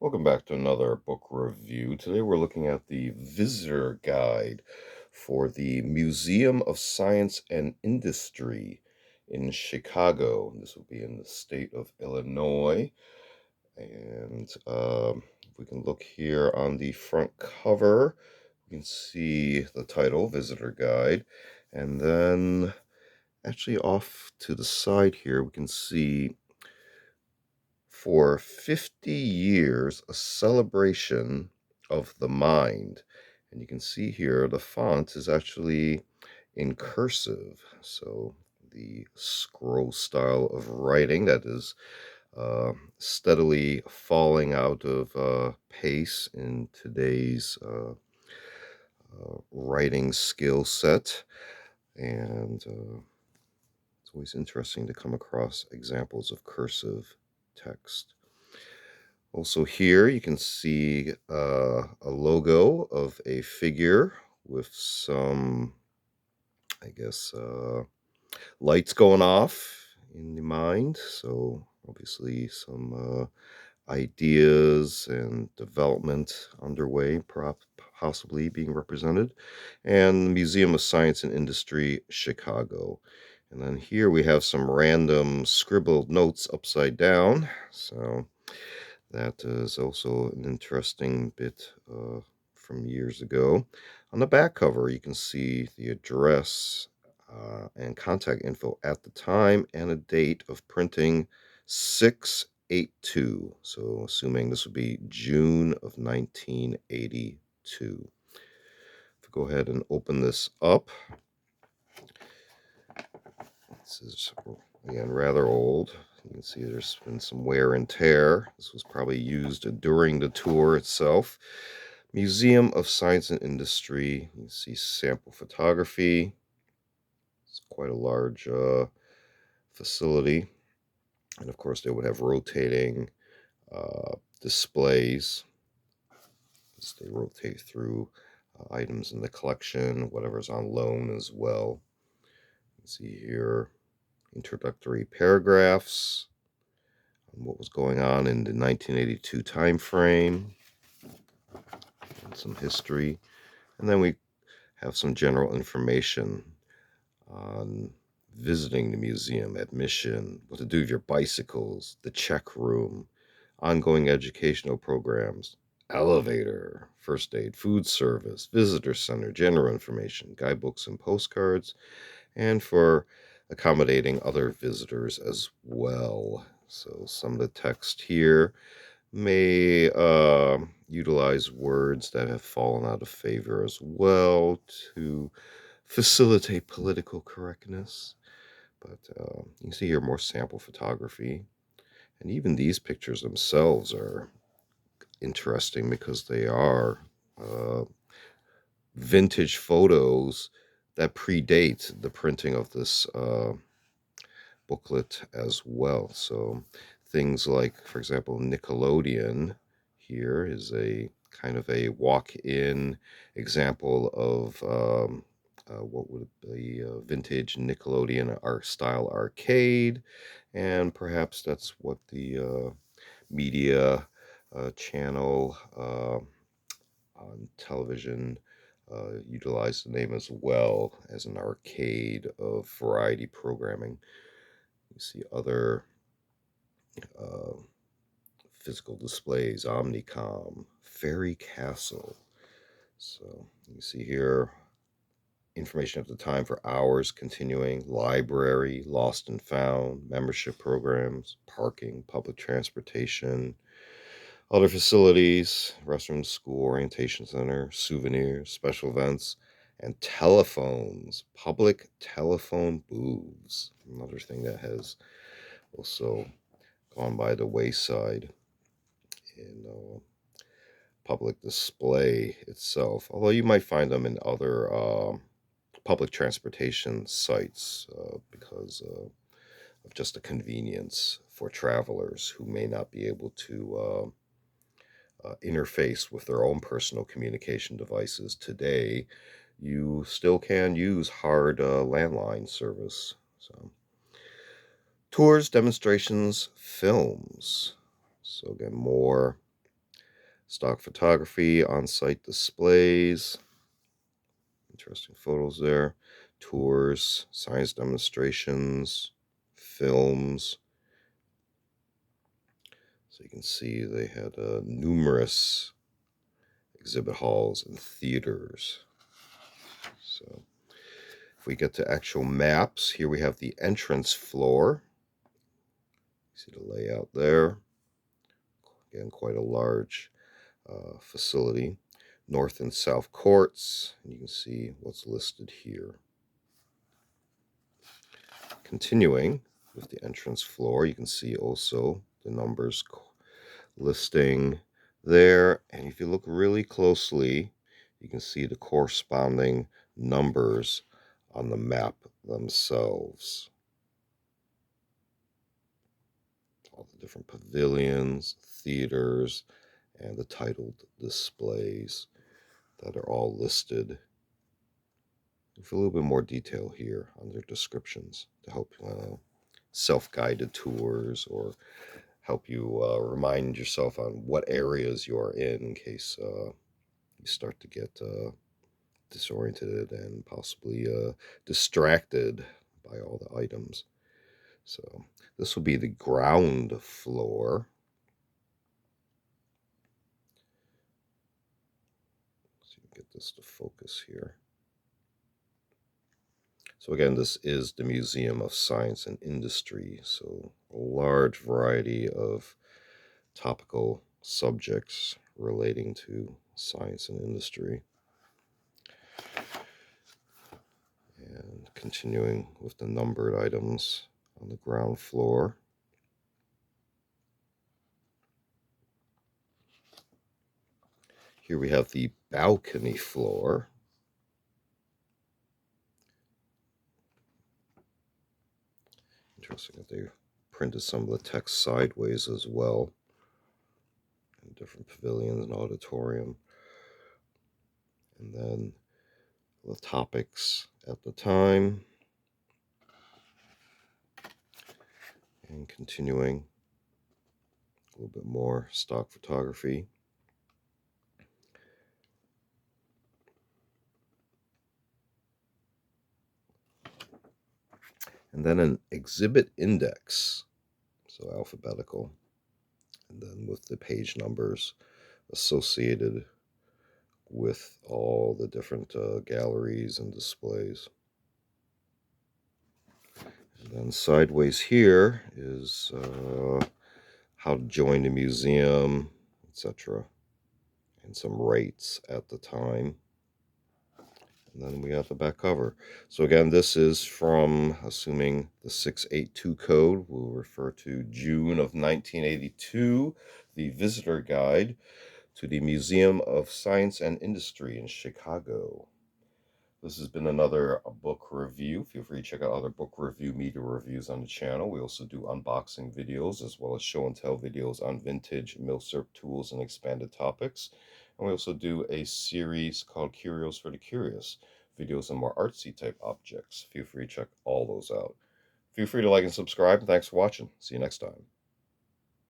Welcome back to another book review. Today we're looking at the visitor guide for the Museum of Science and Industry in Chicago. This will be in the state of Illinois. And if we can look here on the front cover, we can see the title, Visitor Guide. And then actually off to the side here, we can see for 50 years, a celebration of the mind. And you can see here the font is actually in cursive. So the scroll style of writing that is steadily falling out of pace in today's writing skill set. And it's always interesting to come across examples of cursive text. Also here you can see a logo of a figure with some, I guess, lights going off in the mind. So obviously some ideas and development underway, possibly being represented. And the Museum of Science and Industry, Chicago. And then here we have some random scribbled notes upside down. So that is also an interesting bit from years ago. On the back cover, you can see the address and contact info at the time and a date of printing 6/82. So, assuming this would be June of 1982. If we go ahead and open this up, this is, again, rather old. You can see there's been some wear and tear. This was probably used during the tour itself. Museum of Science and Industry. You can see sample photography. It's quite a large facility. And of course, they would have rotating displays as they rotate through items in the collection, whatever's on loan as well. You can see here introductory paragraphs on what was going on in the 1982 time frame and some history. And then we have some general information on visiting the museum, admission, what to do with your bicycles, the check room, ongoing educational programs, elevator, first aid, food service, visitor center, general information, guidebooks and postcards, and for accommodating other visitors as well. So some of the text here may utilize words that have fallen out of favor as well to facilitate political correctness. But you can see here more sample photography. And even these pictures themselves are interesting because they are uh, vintage photos that predate the printing of this booklet as well. So things like, for example, Nickelodeon here is a kind of a walk-in example of what would be a vintage Nickelodeon art style arcade, and perhaps that's what the media channel on television utilized the name as well as an arcade of variety programming. You see other uh, physical displays, Omnicom, Fairy Castle. So you see here information at the time for hours continuing, library, lost and found, membership programs, parking, public transportation, other facilities, restrooms, school, orientation center, souvenirs, special events, and telephones, public telephone booths. Another thing that has also gone by the wayside in public display itself, although you might find them in other public transportation sites because of just the convenience for travelers who may not be able to interface with their own personal communication devices today. You still can use hard landline service. So, tours, demonstrations, films. So again, more stock photography, on-site displays, interesting photos there, tours, science demonstrations, films. So you can see they had numerous exhibit halls and theaters. So if we get to actual maps, here we have the entrance floor. See the layout there. Again, quite a large facility. North and south courts, and you can see what's listed here. Continuing with the entrance floor, you can see also the numbers listing there, and if you look really closely, you can see the corresponding numbers on the map themselves. All the different pavilions, theaters, and the titled displays that are all listed with a little bit more detail here on their descriptions to help self-guided tours or help you remind yourself on what areas you are in case you start to get disoriented and possibly distracted by all the items. So this will be the ground floor. So you get this to focus here. So again, this is the Museum of Science and Industry. So a large variety of topical subjects relating to science and industry. And continuing with the numbered items on the ground floor. Here we have the balcony floor. Interesting that they printed some of the text sideways as well in different pavilions and auditorium. And then the topics at the time. And continuing a little bit more stock photography. And then an exhibit index, so alphabetical, and then with the page numbers associated with all the different galleries and displays. And then sideways here is how to join the museum, etc., and some rates at the time. And then we have the back cover. So again, this is from, assuming the 682 code, we'll refer to June of 1982, the visitor guide to the Museum of Science and Industry in Chicago. This has been another book review. Feel free to check out other book review media reviews on the channel. We also do unboxing videos as well as show and tell videos on vintage milsurp tools and expanded topics. And we also do a series called Curios for the Curious, videos on more artsy type objects. Feel free to check all those out. Feel free to like and subscribe, and thanks for watching. See you next time.